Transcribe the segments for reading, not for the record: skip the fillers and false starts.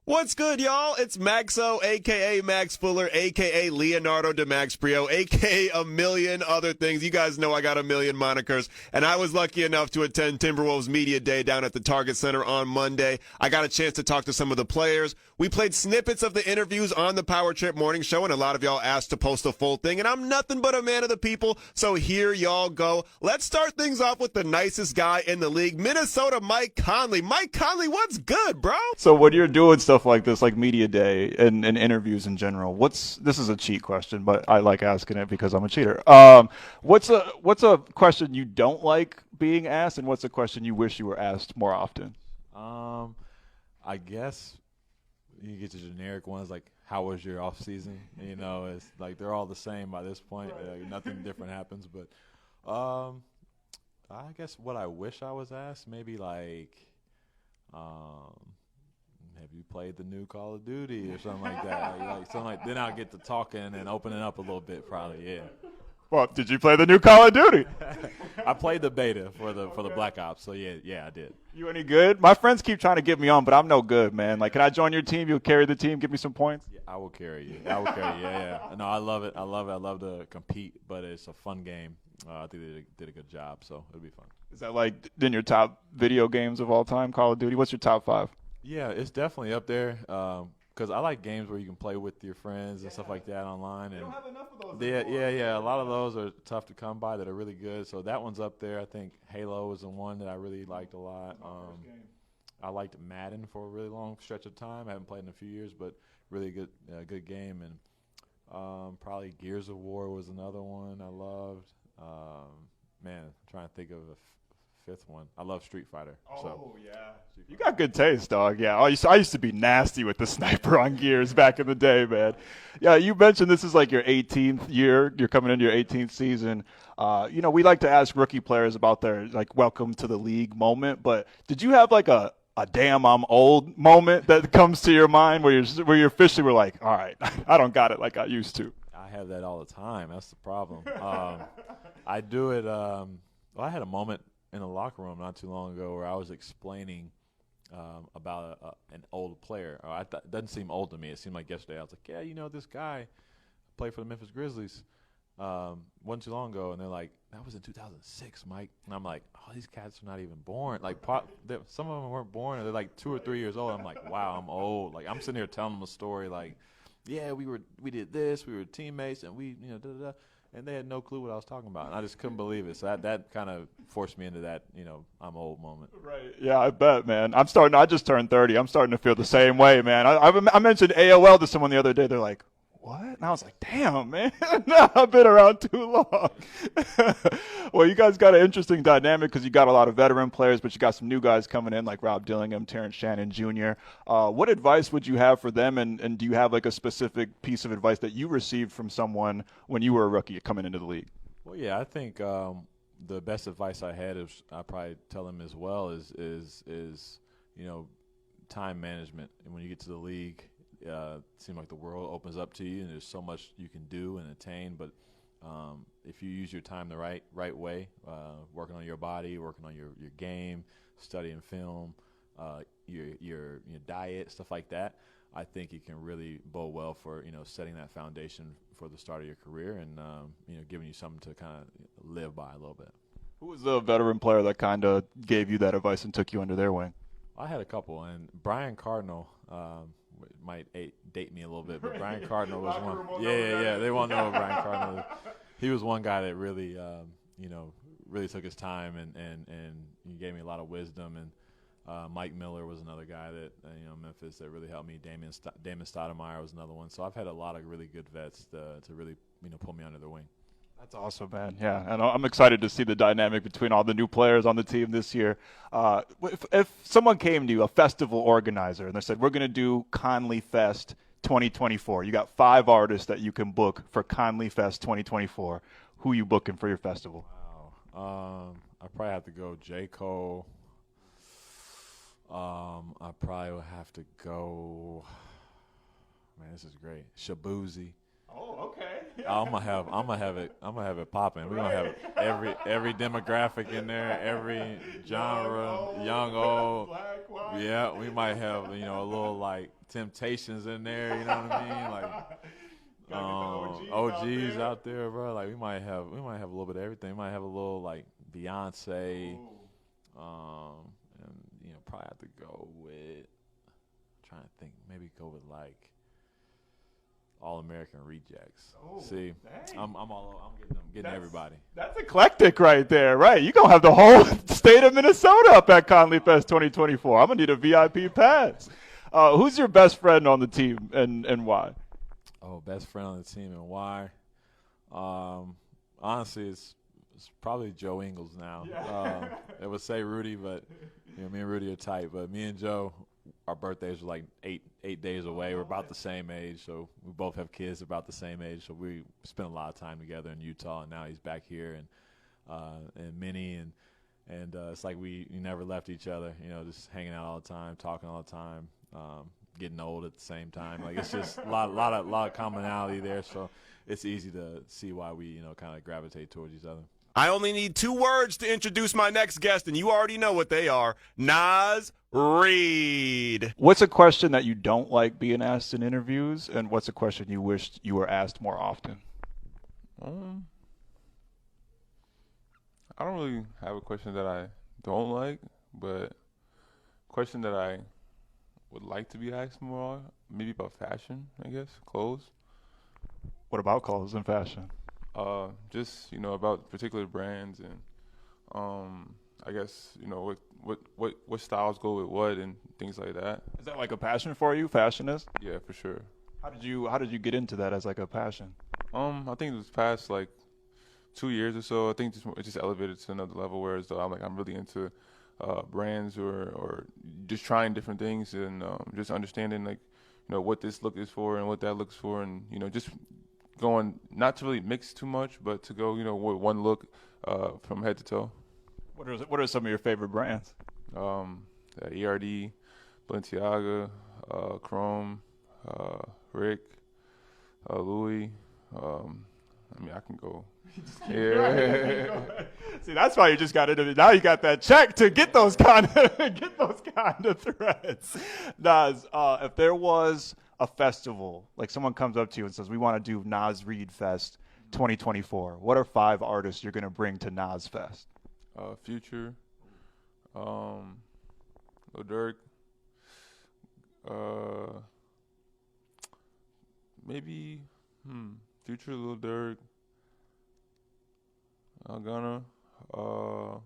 What's good, y'all? It's Maxo, a.k.a. Max Fuller, a.k.a. Leonardo DiMaxPrio, a.k.a. a million other things. You guys know I got a million monikers, and I was lucky enough to attend Timberwolves Media Day down at the Target Center on Monday. I got a chance to talk to some of the players. We played snippets of the interviews on the Power Trip Morning Show, and a lot of y'all asked to post the full thing, and I'm nothing but a man of the people, so here y'all go. Let's start things off with the nicest guy in the league, Minnesota Mike Conley. Mike Conley, what's good, bro? So when you're doing stuff like this, like media day and interviews in general, this is a cheat question, but I like asking it because I'm a cheater. What's a question you don't like being asked, and what's a question you wish you were asked more often? I guess you get the generic ones like, how was your off season? You know, it's like they're all the same by this point. Nothing different happens. But I guess what I wish I was asked, maybe like, have you played the new Call of Duty or something like that? Like something like. Then I'll get to talking and opening up a little bit, probably. Yeah. Well, did you play the new Call of Duty? I played the beta for the Black Ops, so yeah, I did. You any good? My friends keep trying to get me on, but I'm no good, man. Like, can I join your team? You'll carry the team, give me some points? Yeah, I will carry you. Yeah. No, I love it. I love to compete, but it's a fun game. I think they did a good job, so it'll be fun. Is that like in your top video games of all time, Call of Duty? What's your top 5? Yeah, it's definitely up there. Because I like games where you can play with your friends and stuff like that online. And don't have enough of those Yeah. A lot of those are tough to come by that are really good. So that one's up there. I think Halo is the one that I really liked a lot. I liked Madden for a really long stretch of time. I haven't played in a few years, but really good game. And probably Gears of War was another one I loved. Man, I'm trying to think of a fifth one. I love Street Fighter. Yeah. You got good taste, dog. Yeah, I used to be nasty with the sniper on Gears back in the day, man. Yeah, you mentioned this is like your 18th year. You're coming into your 18th season. We like to ask rookie players about their like welcome to the league moment, but did you have like a damn I'm old moment that comes to your mind where you officially were like, all right, I don't got it like I used to? I have that all the time. That's the problem. I do it. I had a moment in the locker room not too long ago where I was explaining about an old player. It doesn't seem old to me. It seemed like yesterday. I was like, yeah, this guy played for the Memphis Grizzlies wasn't too long ago. And they're like, that was in 2006, Mike. And I'm like, oh, these cats are not even born. Like, some of them weren't born. They're like 2 or 3 years old. I'm like, wow, I'm old. Like, I'm sitting here telling them a story like, yeah, we did this. We were teammates, and we, da-da-da. And they had no clue what I was talking about. And I just couldn't believe it. So that kind of forced me into that, I'm old moment. Right. Yeah, I bet, man. I just turned 30. I'm starting to feel the same way, man. I mentioned AOL to someone the other day. They're like, what? And I was like, damn, man. I've been around too long. Well, you guys got an interesting dynamic because you got a lot of veteran players, but you got some new guys coming in like Rob Dillingham, Terrence Shannon Jr. What advice would you have for them, and do you have like a specific piece of advice that you received from someone when you were a rookie coming into the league? Well, yeah, I think the best advice I had is I probably tell them as well is time management. And when you get to the league, it seems like the world opens up to you, and there's so much you can do and attain. But if you use your time the right way, working on your body, working on your game, studying film, your diet, stuff like that, I think it can really bode well for setting that foundation for the start of your career, and giving you something to kind of live by a little bit. Who was the veteran player that kind of gave you that advice and took you under their wing? I had a couple, and Brian Cardinal might date me a little bit, but Brian Cardinal was one. Yeah. They won't know Brian Cardinal. He was one guy that really, really took his time and he gave me a lot of wisdom. And Mike Miller was another guy that Memphis that really helped me. Damon Stoudemire was another one. So I've had a lot of really good vets to really pull me under their wing. That's awesome, man. Yeah, and I'm excited to see the dynamic between all the new players on the team this year. If someone came to you, a festival organizer, and they said, we're going to do Conley Fest 2024, you got 5 artists that you can book for Conley Fest 2024. Who are you booking for your festival? Wow. I probably have to go J. Cole. I probably would have to go, man, this is great, Shabuzi. Oh, okay. I'm gonna have it popping. We're gonna have every demographic in there, every genre, young, old. Black, white. Yeah, we might have a little like Temptations in there. You know what I mean? Like OGs out there, bro. Like we might have a little bit of everything. We might have a little like Beyonce. And probably have to go with. I'm trying to think, maybe go with like All American Rejects. See, dang. I'm getting everybody. That's eclectic right there, right? You're going to have the whole state of Minnesota up at Conley Fest 2024. I'm going to need a VIP pass. Who's your best friend on the team and why? Oh, best friend on the team and why? Honestly, it's probably Joe Ingles now. Yeah. It would say Rudy, but me and Rudy are tight. But me and Joe, our birthdays were like eight days away. We're about the same age, so we both have kids about the same age. So we spent a lot of time together in Utah, and now he's back here and Minnie, and it's like we never left each other. Just hanging out all the time, talking all the time, getting old at the same time. Like it's just a lot of commonality there. So it's easy to see why we kind of gravitate towards each other. I only need 2 words to introduce my next guest, and you already know what they are. Naz Reid. What's a question that you don't like being asked in interviews, and what's a question you wished you were asked more often? I don't really have a question that I don't like, but a question that I would like to be asked more, maybe about fashion, I guess, clothes. What about clothes and fashion? Just about particular brands and I guess what styles go with what and things like that. Is that like a passion for you? Fashion is? Yeah, for sure. How did you get into that as like a passion? I think it was past like 2 years or so. I think it just elevated to another level. Whereas I'm really into brands or just trying different things and just understanding like what this look is for and what that looks for, and just going not to really mix too much, but to go with one look from head to toe. What are some of your favorite brands? ERD, Balenciaga, Chrome, Rick, Louis. I can go. Yeah. See, that's why you just got into it. Now you got that check to get those kind of threads. Naz, if there was a festival, like someone comes up to you and says, "We want to do Naz Reid Fest 2024," what are 5 artists you're going to bring to Naz Fest? Future, Lil Durk, maybe Future, Lil Durk, Gunna, what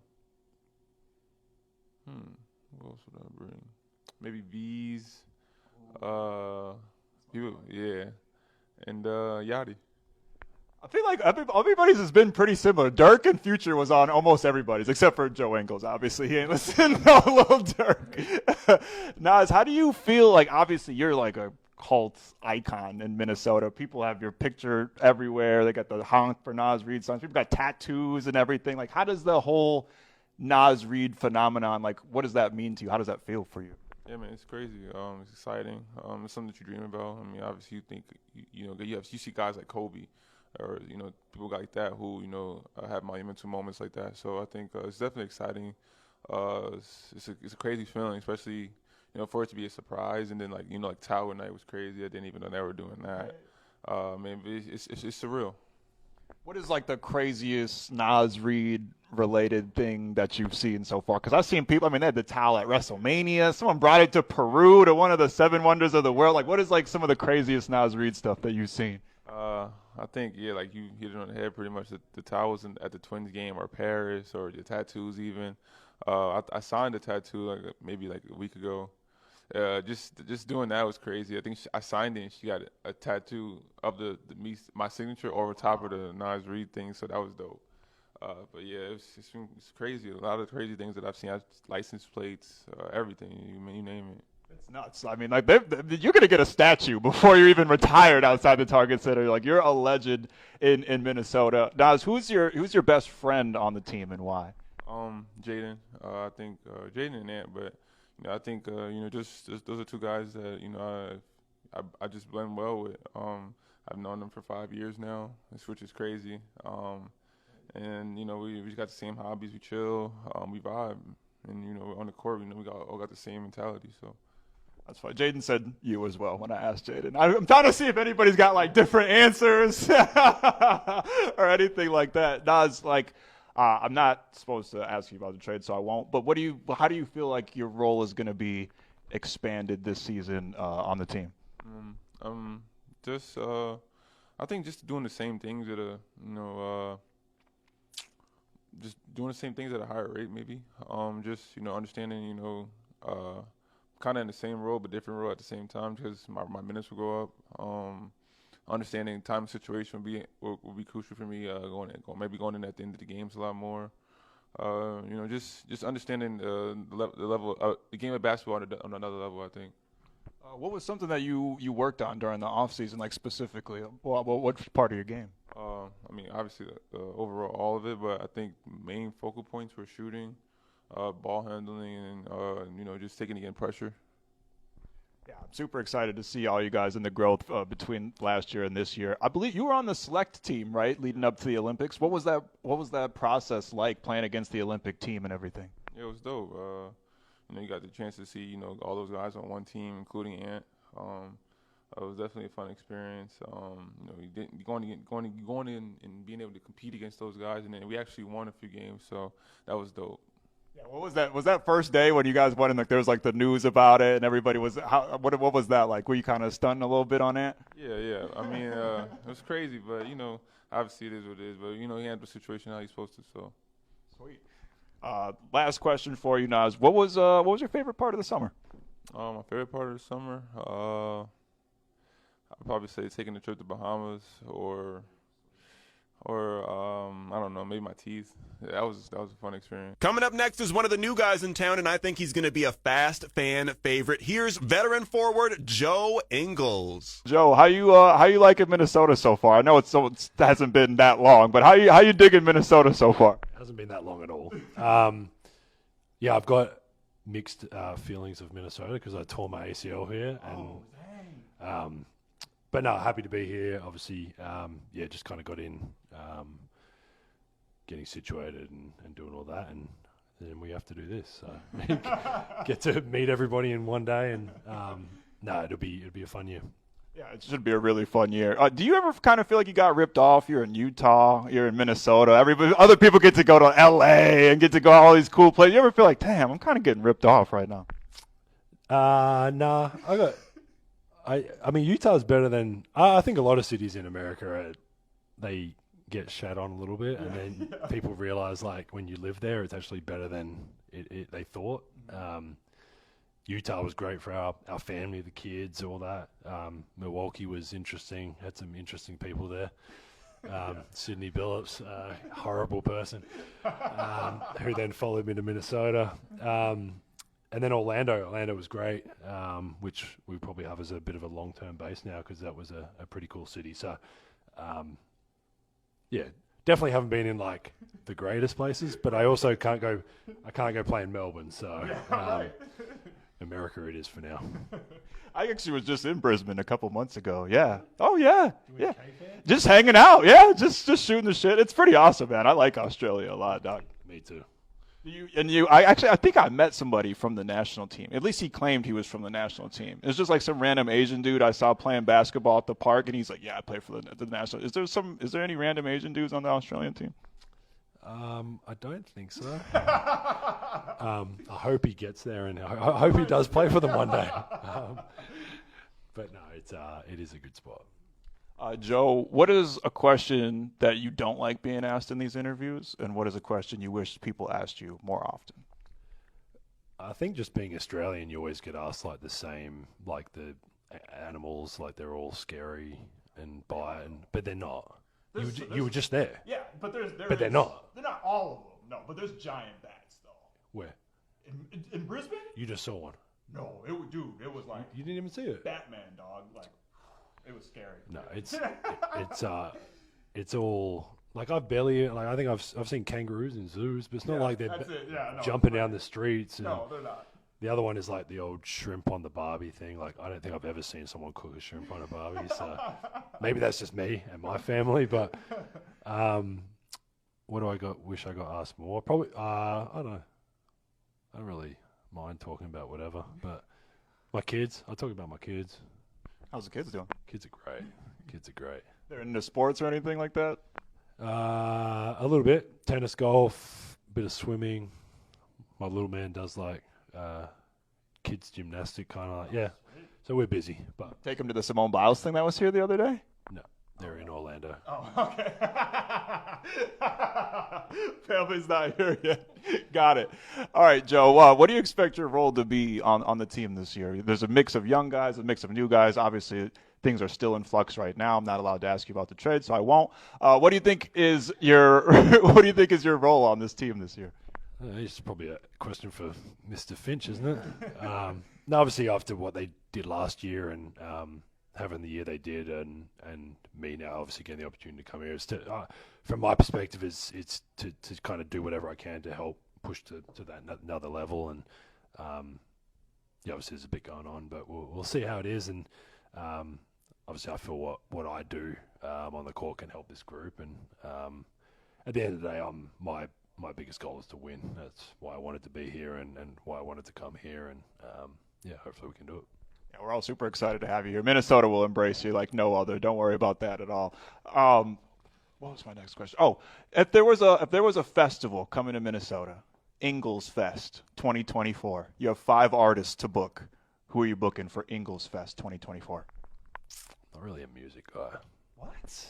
else would I bring? Maybe V's, yeah, and Yachty. I feel like everybody's has been pretty similar. Durk and Future was on almost everybody's, except for Joe Ingles. Obviously, he ain't listening to Lil Durk. Naz, how do you feel? Like, obviously, you're like a cult icon in Minnesota. People have your picture everywhere. They got the honk for Naz Reid songs. People got tattoos and everything. Like, how does the whole Naz Reid phenomenon, like, what does that mean to you? How does that feel for you? Yeah, man, it's crazy. It's exciting. It's something that you dream about. I mean, obviously, you think you see guys like Kobe, or people like that who have monumental moments like that. So I think it's definitely exciting. It's a crazy feeling, especially for it to be a surprise, and then like Tower Night was crazy. I didn't even know they were doing that. Man, it's surreal. What is like the craziest Naz Reid related thing that you've seen so far? Because I've seen people, they had the towel at WrestleMania. Someone brought it to Peru, to one of the 7 wonders of the world. Like, what is like some of the craziest Naz Reid stuff that you've seen? I think, like you hit it on the head pretty much. The towels at the Twins game, or Paris, or the tattoos even. I signed a tattoo maybe a week ago. Just doing that was crazy. I think I signed it and she got a tattoo of my signature over top of the Naz Reid thing, so that was dope. But yeah, it's crazy. A lot of crazy things that I've seen. License plates, everything. You name it. It's nuts. You're gonna get a statue before you're even retired outside the Target Center. Like, you're a legend in Minnesota. Naz, who's your best friend on the team and why? Jaden. I think Jaden and Ant, but I think just those are 2 guys that I just blend well with. I've known them for 5 years now, which is crazy. And you know, we got the same hobbies. We chill, we vibe, and you know, on the court, we all got the same mentality. So. That's fine. Jaden said you as well when I asked Jaden. I'm trying to see if anybody's got like different answers or anything like that. Naz, like, I'm not supposed to ask you about the trade, so I won't. But how do you feel like your role is going to be expanded this season on the team? I think just doing the same things at a, just doing the same things at a higher rate, maybe. Just understanding, kind of in the same role but different role at the same time, because my minutes will go up. Understanding time and situation will be crucial for me. Maybe going in at the end of the games a lot more. Just understanding the level, the game of basketball on another level, I think. What was something that you worked on during the off season, like specifically? What part of your game? Obviously, overall all of it, but I think main focal points were shooting, ball handling, and just taking again pressure. Yeah, I'm super excited to see all you guys in the growth between last year and this year. I believe you were on the select team, right, leading up to the Olympics. What was that process like, playing against the Olympic team and everything? Yeah, it was dope. You got the chance to see all those guys on one team, including Ant. It was definitely a fun experience. Going in and being able to compete against those guys, and then we actually won a few games, so that was dope. Yeah, what was that? Was that first day when you guys went and there was like the news about it and everybody was what was that like? Were you kind of stunned a little bit on that? Yeah. It was crazy, but obviously it is what it is. But he handled the situation how he's supposed to. So sweet. Last question for you, Naz. What was your favorite part of the summer? My favorite part of the summer, I'd probably say taking a trip to Bahamas or I don't know, maybe my teeth. That was a fun experience. Coming up next is one of the new guys in town, and I think he's going to be a fast fan favorite. Here's veteran forward Joe Ingles. Joe, how you liking Minnesota so far? I know it hasn't been that long, but how you digging Minnesota so far? It hasn't been that long at all. Yeah, I've got mixed feelings of Minnesota because I tore my ACL here, and but no, happy to be here. Obviously, just kind of got in, getting situated and doing all that, and then we have to do this. So get to meet everybody in one day, and it'll be a fun year. Yeah, it should be a really fun year. Do you ever kind of feel like you got ripped off? You're in Utah, you're in Minnesota. Other people get to go to LA and get to go to all these cool places. You ever feel like, damn, I'm kind of getting ripped off right now? Nah, I mean, Utah's better than I think a lot of cities in America. They get shat on a little bit, and then people realize, like, when you live there, it's actually better than they thought. Utah was great for our family, the kids, all that. Milwaukee was interesting. Had some interesting people there. Sydney Billups, horrible person, who then followed me to Minnesota. And then Orlando was great, which we probably have as a bit of a long-term base now because that was a pretty cool city. So, definitely haven't been in like the greatest places, but I also can't go play in Melbourne. So, America it is for now. I actually was just in Brisbane a couple months ago. Yeah. Oh yeah. Yeah. Just hanging out. Yeah. Just shooting the shit. It's pretty awesome, man. I like Australia a lot, Doc. Me too. I think I met somebody from the national team. At least he claimed he was from the national team. It was just like some random Asian dude I saw playing basketball at the park, and he's like, "Yeah, I play for the national." Is there any random Asian dudes on the Australian team? I don't think so. I hope he gets there, and I hope he does play for them one day. But no, it is a good spot. Joe, what is a question that you don't like being asked in these interviews, and what is a question you wish people asked you more often? I think just being Australian, you always get asked like the same, like the animals, like they're all scary and but they're not. You were just there. Yeah, but they're not. They're not all of them. No, but there's giant bats though. Where? In Brisbane? You just saw one. No, it was like you didn't even see it. Batman, dog. Like it was scary. No, it's all like I think I've seen kangaroos in zoos, but it's not like they're jumping down the streets. And no, they're not. The other one is like the old shrimp on the barbie thing. Like, I don't think I've ever seen someone cook a shrimp on a barbie. So maybe that's just me and my family. But what do I wish I got asked more? Probably, I don't know. I don't really mind talking about whatever. But my kids, I'll talk about my kids. How's the kids doing? Kids are great. Kids are great. They're into sports or anything like that? A little bit. Tennis, golf, bit of swimming. My little man does like kids gymnastic, kind of like, yeah. So we're busy, but Take them to the Simone Biles thing that was here the other day? no, they're in Orlando. Oh, okay. Family's not here yet. Got it. All right, Joe, what do you expect your role to be on the team this year? There's a mix of young guys, a mix of new guys. Obviously, things are still in flux right now. I'm not allowed to ask you about the trade, so I won't. What do you think is your role on this team this year? It's probably a question for Mr. Finch, isn't it? No, obviously after what they did last year and having the year they did, and me now obviously getting the opportunity to come here, is to, from my perspective, it's to kind of do whatever I can to help push to that another level. And yeah, obviously there's a bit going on, but we'll see how it is. And obviously I feel what I do on the court can help this group. And at the end of the day, my biggest goal is to win. That's why I wanted to be here and why I wanted to come here. And, yeah, hopefully we can do it. Yeah, we're all super excited to have you here. Minnesota will embrace you like no other. Don't worry about that at all. What was my next question? Oh, if there was a festival coming to Minnesota, Ingles Fest 2024, you have 5 artists to book. Who are you booking for Ingles Fest 2024? Not really a music guy. What?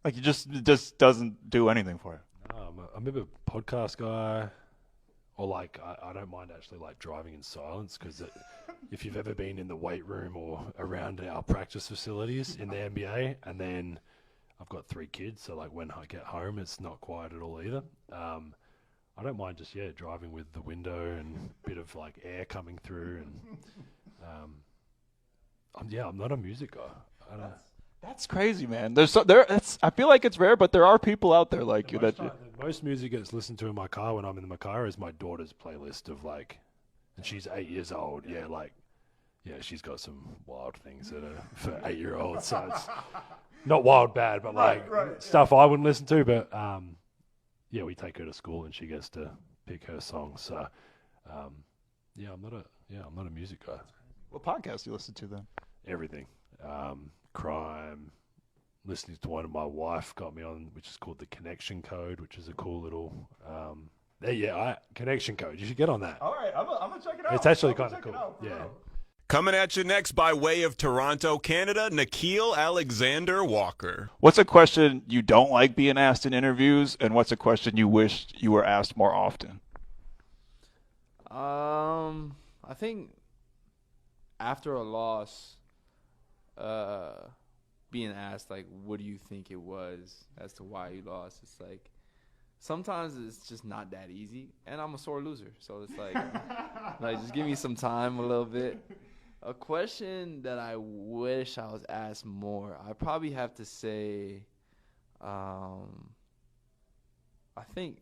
Like, it just doesn't do anything for you. No, I'm a bit of a podcast guy, or like I don't mind actually like driving in silence, because if you've ever been in the weight room or around our practice facilities in the NBA, and then I've got 3 kids, so like when I get home, it's not quiet at all either. I don't mind just driving with the window and a bit of like air coming through, and I'm not a music guy. I don't. That's crazy, man. I feel like it's rare, but there are people out there like you that. Most music that's listened to in my car when I'm in my car is my daughter's playlist of like, and she's 8 years old. Yeah, she's got some wild things that are for 8-year-olds. So it's not wild bad, but like stuff I wouldn't listen to. But yeah, we take her to school and she gets to pick her songs. So yeah, I'm not a music guy. What podcast do you listen to then? Everything. Crime, listening to one of my wife got me on, which is called The Connection Code, which is a cool little Connection Code. You should get on that. All right, I'm gonna check it out. It's actually kind of cool. Yeah. Coming at you next by way of Toronto, Canada, Nickeil Alexander-Walker. What's a question you don't like being asked in interviews, and what's a question you wish you were asked more often? I think after a loss, being asked like, what do you think it was as to why you lost, it's like sometimes it's just not that easy, and I'm a sore loser, so it's like like just give me some time a little bit. A question that I wish I was asked more, I probably have to say I think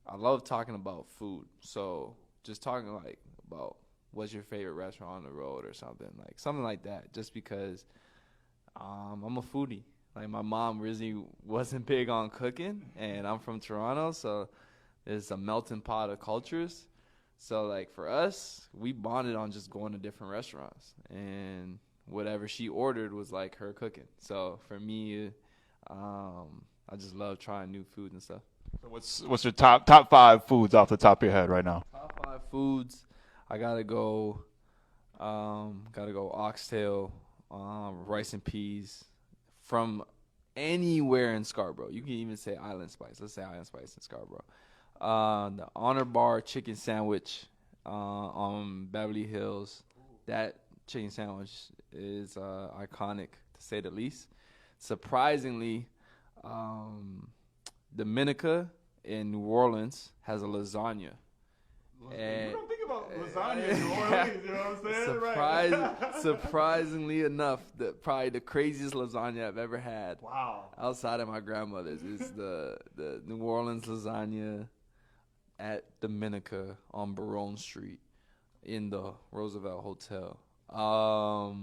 I love talking about food, so just talking like about what's your favorite restaurant on the road or something like that, just because I'm a foodie. Like, my mom really wasn't big on cooking, and I'm from Toronto, so there's a melting pot of cultures. So like for us, we bonded on just going to different restaurants, and whatever she ordered was like her cooking. So for me, I just love trying new foods and stuff. So what's your top 5 foods off the top of your head right now? Top 5 foods. I gotta go oxtail, rice and peas from anywhere in Scarborough. You can even say Island Spice. Let's say Island Spice in Scarborough. The Honor Bar chicken sandwich on Beverly Hills. That chicken sandwich is iconic, to say the least. Surprisingly, Dominica in New Orleans has a lasagna. And you don't think about lasagna in New Orleans, you know what I'm saying? Surprisingly enough, probably the craziest lasagna I've ever had. Wow. Outside of my grandmother's is the New Orleans lasagna. at Dominica on Barone Street in the Roosevelt Hotel. Let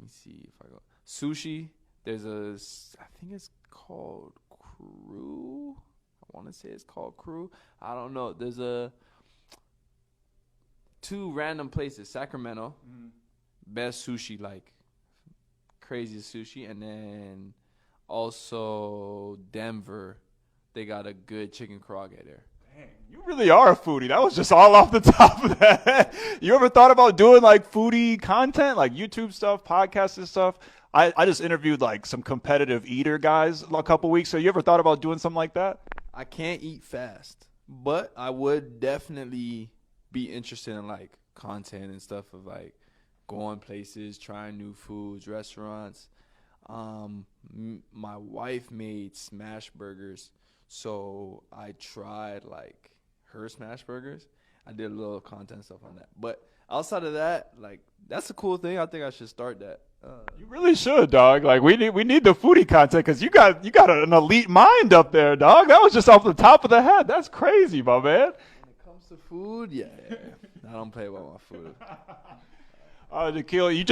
me see if I go. Sushi. There's I think it's called Crew. I want to say it's called Crew. I don't know. There's two random places. Sacramento, best sushi, like craziest sushi, and then also Denver. They got a good chicken karaage there. Dang, you really are a foodie. That was just all off the top of that head. You ever thought about doing like foodie content, like YouTube stuff, podcasts and stuff? I just interviewed like some competitive eater guys a couple weeks. So you ever thought about doing something like that? I can't eat fast, but I would definitely be interested in like content and stuff of like going places, trying new foods, restaurants. My wife made smash burgers, so I tried like her smash burgers. I did a little content stuff on that, but outside of that, like that's a cool thing. I think I should start that. You really should, dog. Like we need the foodie content because you got an elite mind up there, dog. That was just off the top of the head. That's crazy, my man. When it comes to food, yeah. I don't play about my food. Nickeil, you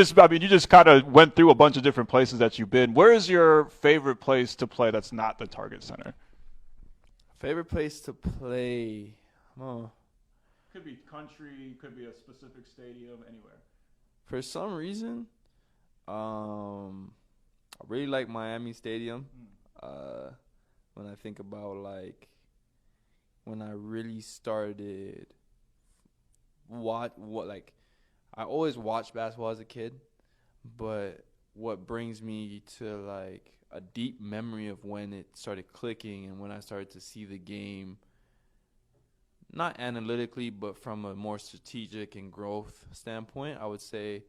just kind of went through a bunch of different places that you've been. Where is your favorite place to play that's not the Target Center? Favorite place to play? Could be country, could be a specific stadium, anywhere. For some reason, I really like Miami Stadium. When I think about like when I really started I always watched basketball as a kid, but what brings me to like a deep memory of when it started clicking and when I started to see the game, not analytically, but from a more strategic and growth standpoint, I would say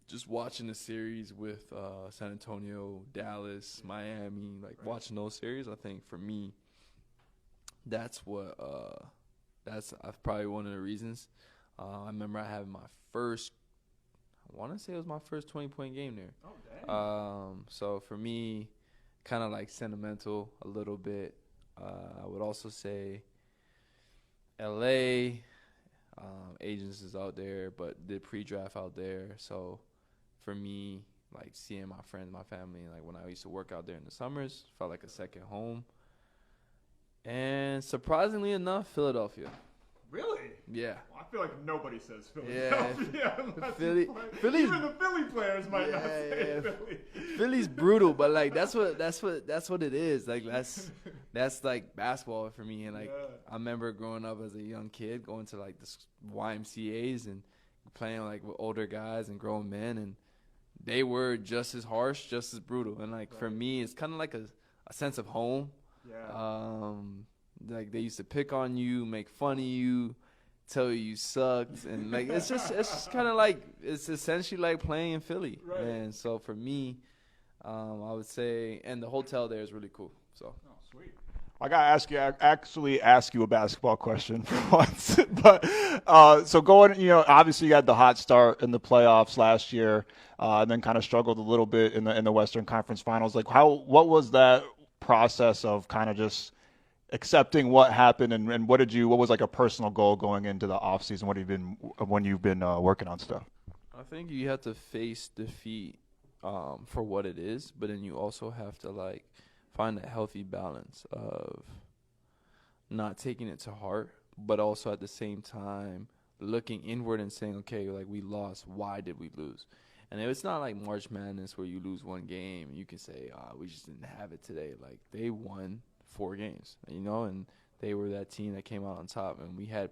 just watching the series with San Antonio, Dallas, Miami, like watching those series, I think for me, that's probably one of the reasons. I remember I had my first, I want to say it was my first 20-point game there. Oh, dang. So for me, kind of like sentimental a little bit. I would also say LA, agents is out there, but did pre-draft out there. So for me, like seeing my friends, my family, like when I used to work out there in the summers, felt like a second home. And surprisingly enough, Philadelphia. Really? Yeah. Well, I feel like nobody says Philadelphia. Yeah. Philly's, even the Philly players might not say Philly. Philly's brutal, but like that's what it is. Like that's like basketball for me. And like I remember growing up as a young kid, going to like the YMCA's and playing like with older guys and grown men, and they were just as harsh, just as brutal. And like for me, it's kind of like a sense of home. Yeah. Like they used to pick on you, make fun of you, tell you sucked, and like it's just kind of like it's essentially like playing in Philly. Right. And so for me, I would say, and the hotel there is really cool. So. Oh, sweet. I gotta ask you a basketball question for once. But so going, obviously you had the hot start in the playoffs last year, and then kind of struggled a little bit in the Western Conference Finals. Like what was that process of kind of just accepting what happened, and what was like a personal goal going into the off season? When you've been working on stuff? I think you have to face defeat for what it is, but then you also have to like find a healthy balance of not taking it to heart, but also at the same time looking inward and saying, okay, like we lost. Why did we lose? And it's not like March Madness where you lose one game and you can say, we just didn't have it today. Like they won 4 games, and they were that team that came out on top, and we had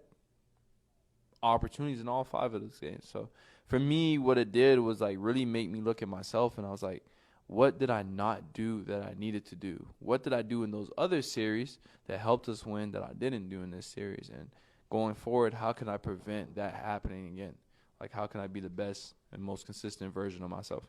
opportunities in all 5 of those games. So for me, what it did was like really make me look at myself, and I was like, what did I not do that I needed to do? What did I do in those other series that helped us win that I didn't do in this series? And going forward, how can I prevent that happening again? Like, how can I be the best and most consistent version of myself?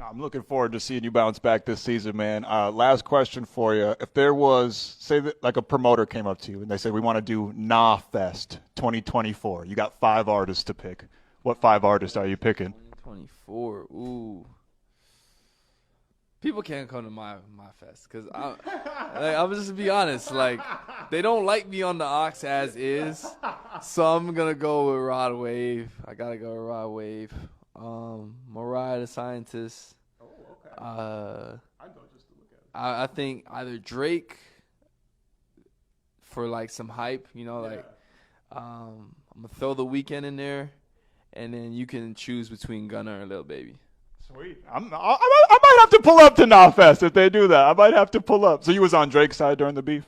I'm looking forward to seeing you bounce back this season, man. Last question for you. If there was, say that like a promoter came up to you and they said, we want to do Nah Fest 2024. You got 5 artists to pick. What 5 artists are you picking? 2024, ooh. People can't come to my fest because I'm just to be honest. Like, they don't like me on the Ox as is, so I'm gonna go with Rod Wave. I gotta go with Rod Wave. Mariah the Scientist. Oh, okay. I'd go just to look at it. I think either Drake for like some hype, like I'm gonna throw The Weeknd in there, and then you can choose between Gunna or Lil Baby. Sweet. I might have to pull up to Knowfest if they do that. I might have to pull up. So you was on Drake's side during the beef?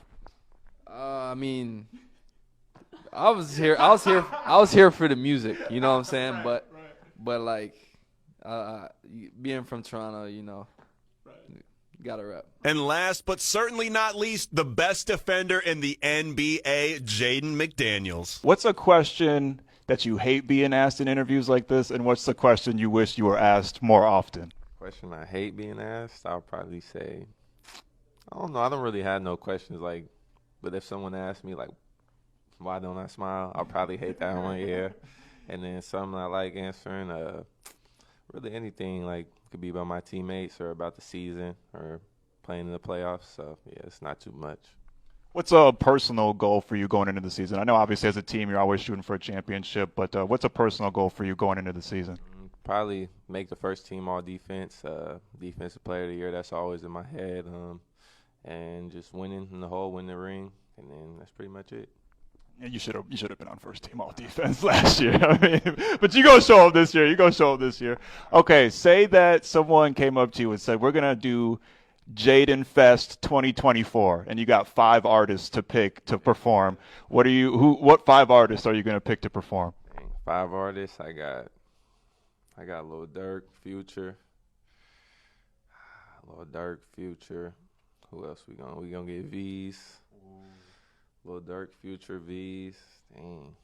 I mean, I was here for the music. You know what I'm saying? But like, being from Toronto, you gotta rep. And last but certainly not least, the best defender in the NBA, Jaden McDaniels. What's a question that you hate being asked in interviews like this, and what's the question you wish you were asked more often? Question I hate being asked, I'll probably say, I don't know. I don't really have no questions, but if someone asks me, why don't I smile, I'll probably hate that one, yeah. And then something I like answering, really anything, could be about my teammates or about the season or playing in the playoffs. So, yeah, it's not too much. What's a personal goal for you going into the season? I know obviously as a team you're always shooting for a championship, but what's a personal goal for you going into the season? Probably make the first team all defense, defensive player of the year. That's always in my head. And just winning in the hole, win the ring, and then that's pretty much it. Yeah, you should have been on first team all defense last year. I mean, but you gonna show up this year. Okay, say that someone came up to you and said, "We're gonna do Jaden Fest 2024," and you got 5 artists to pick to perform. What 5 artists are you gonna pick to perform? 5 artists. I got Lil Durk, Future. Who else we gonna get? V's. Lil Durk, Future, V's. Dang.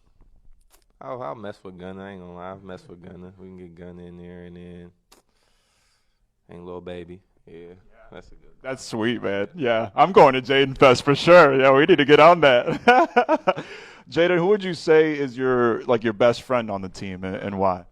I'll mess with Gunna. I ain't gonna lie. I'll mess with Gunna. We can get Gunna in there, and then Lil Baby. Yeah, that's a good. That's sweet, man. Yeah, I'm going to Jaden Fest for sure. Yeah, we need to get on that. Jaden, who would you say is your best friend on the team, and why?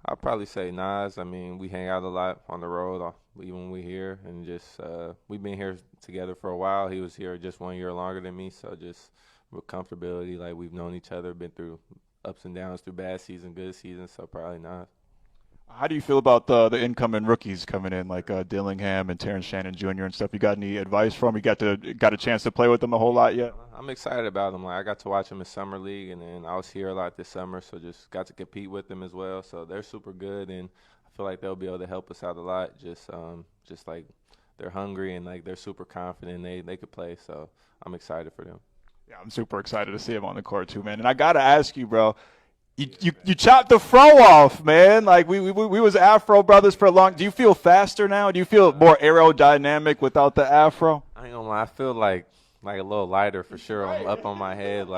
I'll probably say Naz. I mean, we hang out a lot on the road, even when we're here, and just we've been here together for a while. He was here just 1 year longer than me, so just with comfortability, we've known each other, been through ups and downs, through bad season, good season, so probably Naz. How do you feel about the incoming rookies coming in, like Dillingham and Terrence Shannon Jr. and stuff? You got any advice from? You got a chance to play with them a whole lot yet? I'm excited about them. I got to watch them in summer league, and then I was here a lot this summer, so just got to compete with them as well. So they're super good, and I feel like they'll be able to help us out a lot. Just they're hungry and they're super confident. They could play, so I'm excited for them. Yeah, I'm super excited to see them on the court too, man. And I gotta ask you, bro. You chopped the fro off, man. We was Afro brothers for a long. Do you feel faster now? Do you feel more aerodynamic without the Afro? I ain't gonna lie. I feel like a little lighter for sure. I'm up on my head.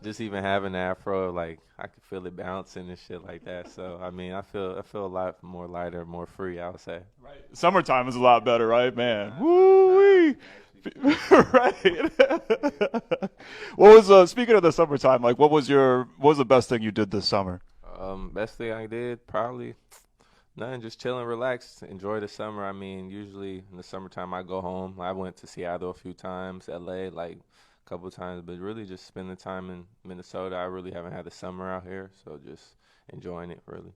Just even having the Afro, I could feel it bouncing and shit like that. So I mean, I feel a lot more lighter, more free, I would say. Right. Summertime is a lot better, right, man? Woo-wee. Right. What was speaking of the summertime? What was the best thing you did this summer? Best thing I did, probably nothing. Just chilling, relax, enjoy the summer. I mean, usually in the summertime I go home. I went to Seattle a few times, LA a couple of times, but really just spending time in Minnesota. I really haven't had a summer out here, so just enjoying it really.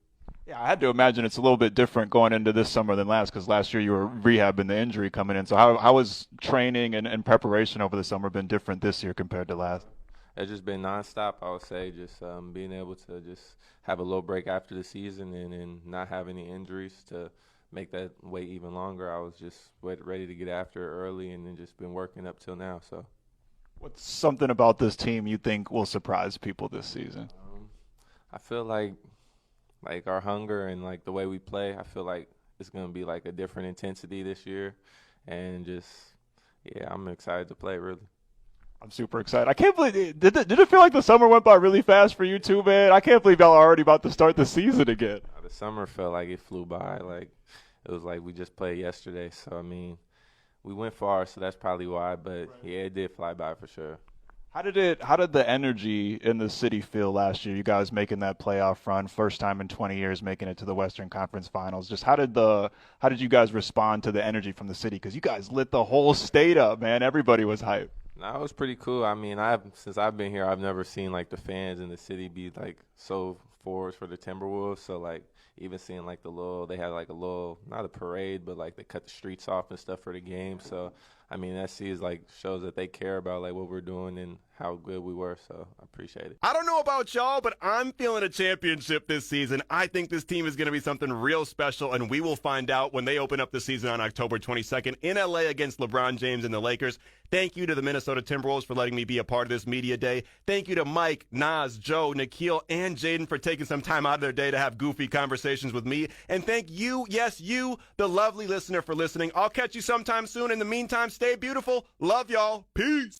Yeah, I had to imagine it's a little bit different going into this summer than last, because last year you were rehabbing the injury coming in. So how has training and preparation over the summer been different this year compared to last? It's just been nonstop, I would say, just being able to just have a little break after the season and not have any injuries to make that wait even longer. I was just ready to get after it early and then just been working up till now. So, what's something about this team you think will surprise people this season? I feel like our hunger and the way we play, I feel like it's going to be a different intensity this year. And just, yeah, I'm excited to play, really. I'm super excited. I can't believe did it feel like the summer went by really fast for you too, man? I can't believe y'all are already about to start the season again. The summer felt like it flew by. It was like we just played yesterday. So, I mean, we went far, so that's probably why. But, yeah, it did fly by for sure. How did the energy in the city feel last year? You guys making that playoff run, first time in 20 years making it to the Western Conference Finals. Just how did you guys respond to the energy from the city? Because you guys lit the whole state up, man. Everybody was hyped. No, it was pretty cool. I mean, since I've been here, I've never seen like the fans in the city be like so forward for the Timberwolves. So like even seeing like they had like a little, not a parade, but like they cut the streets off and stuff for the game. So I mean, that shows that they care about like what we're doing and how good we were. So I appreciate it. I don't know about y'all, but I'm feeling a championship this season. I think this team is going to be something real special, and we will find out when they open up the season on October 22nd in LA against LeBron James and the Lakers. Thank you to the Minnesota Timberwolves for letting me be a part of this media day. Thank you to Mike, Naz, Joe, Nickeil, and Jaden for taking some time out of their day to have goofy conversations with me. And thank you, yes, you, the lovely listener, for listening. I'll catch you sometime soon. In the meantime, stay beautiful. Love y'all. Peace.